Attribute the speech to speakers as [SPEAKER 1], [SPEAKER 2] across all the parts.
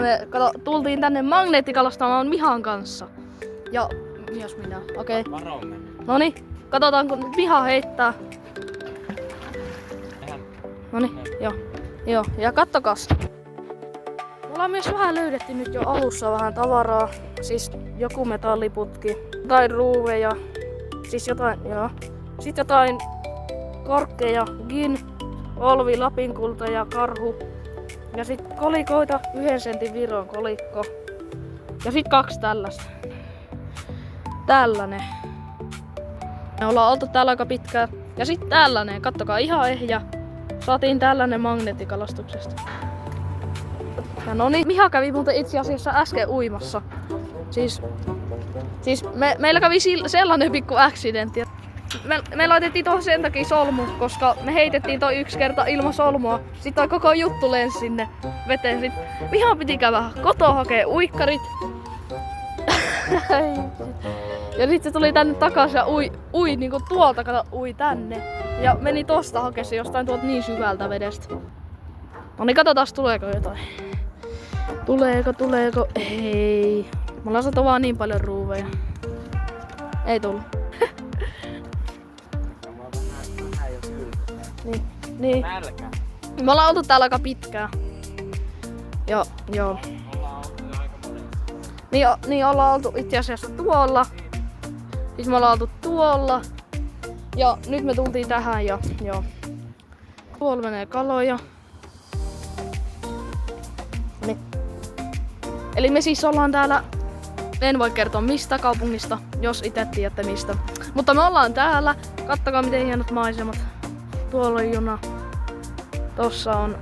[SPEAKER 1] Me tultiin tänne magneettikalastamaan Mihan kanssa. Ja myös minä, okei.
[SPEAKER 2] Varomme.
[SPEAKER 1] Noni, katsotaan kun Miha heittää. Noni, joo. Ja kattokas. Me ollaan myös vähän löydetty nyt jo alussa vähän tavaraa. Siis joku metalliputki, jotain ruuveja. Siis jotain, joo. Sitten jotain korkkeja, gin, olvi, lapinkulta ja karhu. Ja sit kolikoita, 1 sentin Viron kolikko. Ja sit 2 tällaista. Tällainen. Me ollaan oltu täällä aika pitkään. Ja sit tällainen, kattokaa ihan ehjä. Saatiin tällainen magneettikalastuksesta. Ja noni, Miha kävi muuten itse asiassa äsken uimassa. Siis meillä kävi sellainen pikku accidentti. Me laitettiin tuohon sen takia solmu, koska me heitettiin toi 1 kerta ilman solmua. Sitten toi koko juttu lensi sinne veteen. Sitten Mihan piti käydä kotoa hakee uikkarit. Ja sitten se tuli tänne takaisin ja ui niinku tuolta, ui tänne. Ja meni tosta hakesi jostain tuolta niin syvältä vedestä. No niin, katsotaan tuleeko jotain. Tuleeko? Ei. Me ollaan saatu vaan niin paljon ruuveja. Ei tullut. Niin.
[SPEAKER 2] Nälkä.
[SPEAKER 1] Me ollaan oltu täällä aika pitkään. Joo.
[SPEAKER 2] Ollaan oltu aika monesti.
[SPEAKER 1] Niin ollaan oltu itse asiassa tuolla. Siis me ollaan oltu tuolla. Ja nyt me tultiin tähän ja joo. Tuolla menee kaloja. Niin. Eli me siis ollaan täällä, en voi kertoa mistä kaupungista, jos itse tiedätte mistä. Mutta me ollaan täällä. Kattokaa miten hienot maisemat. Tuolla on juna. Tossa on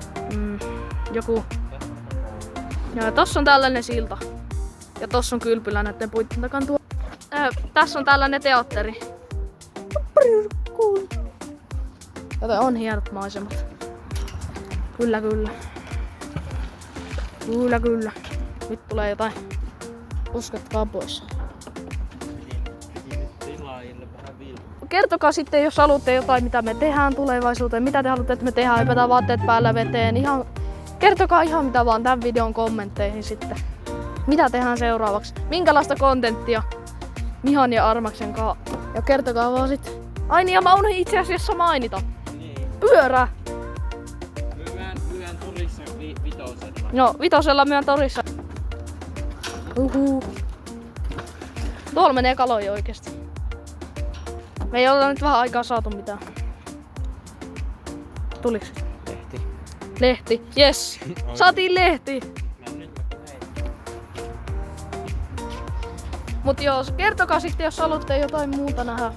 [SPEAKER 1] joku. Ja tossa on tällainen silta. Ja tossa on kylpylä näiden puitten takan tuo. Tässä on tällainen teatteri. Joten on hienot maisemat. Kyllä. Nyt tulee jotain. Uskotkaa pois.
[SPEAKER 2] Piti nyt tilaajille vähän vilmaa.
[SPEAKER 1] Kertokaa sitten, jos haluatte jotain, mitä me tehdään tulevaisuuteen. Mitä te haluatte, että me tehdään? Hypätään vaatteet päällä veteen. Kertokaa ihan mitä vaan tämän videon kommentteihin sitten. Mitä tehdään seuraavaksi? Minkälaista kontenttia Mihan ja Armaksen kanssa? Ja kertokaa vaan sitten. Ai niin, ja mä unohdin itse asiassa mainita.
[SPEAKER 2] Niin.
[SPEAKER 1] Pyörä!
[SPEAKER 2] Myön torissa vitosella.
[SPEAKER 1] No, vitosella myön torissa. Tuolla menee kaloja oikeesti. Me ei olla nyt vähän aikaa saatu mitään. Tuliks? Lehti. Yes. Saatiin lehti. Mut joo, kertokaa sitten jos haluatte jotain muuta nähdä.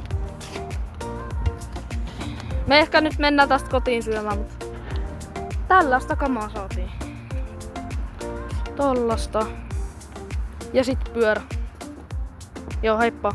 [SPEAKER 1] Me ehkä nyt mennään tästä kotiin syömään, mutta tällaista kamaa saatiin. Tollasta. Ja sit pyörä. Joo, heippa.